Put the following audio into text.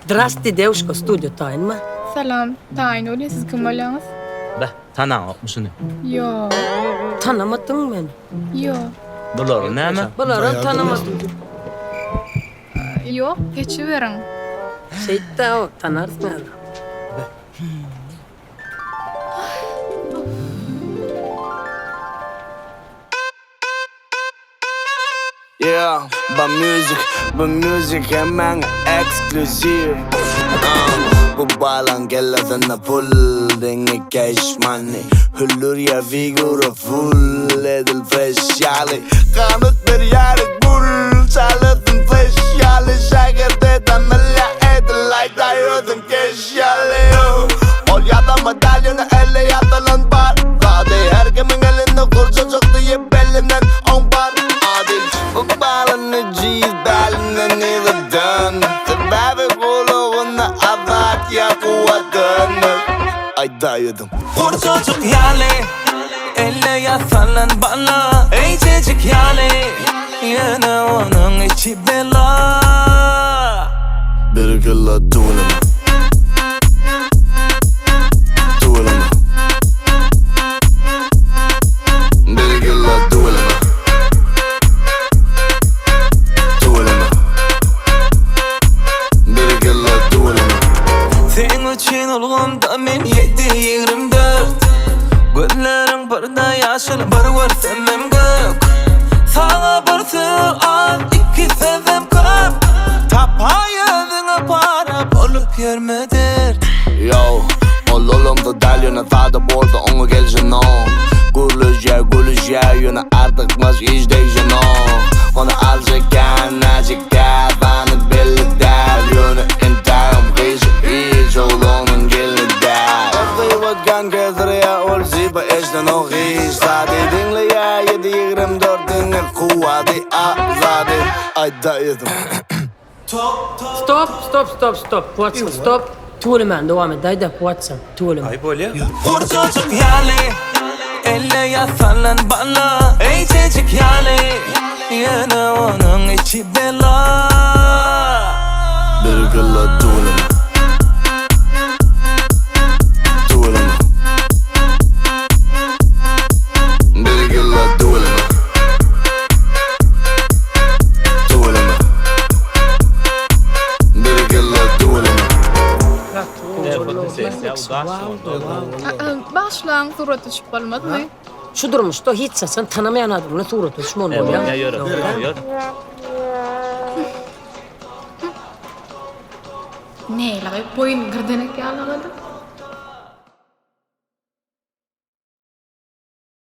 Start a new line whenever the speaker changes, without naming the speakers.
Zdrasti devuşko stüdyo tayin mi?
Salam, tayin öyle siz kim olanız?
Be, tanımışsın.
Yo,
Tanımadın beni.
yo,
Bunları ne mi?
Bunları tanımadım.
yo, geçiverin.
Şeyde o tanırsın adam.
Yeah, bu müzik hemen eksklusif. Bu balan gelladığında full denge cash money. Hüllür ya figura full edil speciali. Kanıt bir yarık bull çalıdın speciali. Şakırdı da milla edil like dayırdın keşyali. Ol ya da madalyonu elle yatılan bar. Hadi her kimin elinde kurşun çıktı yip elinden 10 bar. Adil bu balını ciz beline never done. Sebebi kuluğuna avat ya kuvvetini. Ay dayıdım.
Vur çocuk yali, elle yasalan bana. Ey çocuk yali, yine onun içi bela.
Bir kılla tuğlama. Tuğlama. Bir kılla tuğlama. Tuğlama. Bir kılla tuğlama.
Senin için olğumda men 7-24. Gözlerin birda yaşıl bir var sevmem gök. Sana bir sığ al, iki sevmem köp. Tapayızına para bulup yermedir.
Yo, olumda dalyona sağda borda onu gelsin o. Gülüş ya yine artık maz izleyeceksin o. Onu alacakkan azıcık der bana belli der. Yine intiham kıyısı hiç oğlunun gelini der. Kıyvatkan gezdir ya ol ziba eşten o his. Hadi dinle ya 7-24 dinle kuvveti azadi. Ay dayıdım.
Stop. Watson, stop. Tuğlemen devam et. Dayda Watson, Tuğlemen.
Ayıp oluyor.
Vur çocuk yali, elle yasalan bana. Ey çocuk yali, yine onun içi bela.
Bir kılla tuğlama. Tuğlama. Bir kılla tuğlama. Tuğlama. Bir kılla tuğlama.
Başlan suratı çıkıp olmaz mı?
Şu durmuşta hiç sen tanımayan adamla suratı düşman ol ya.
Yürü.
Ne la boyun gırdenek ya anlamadım.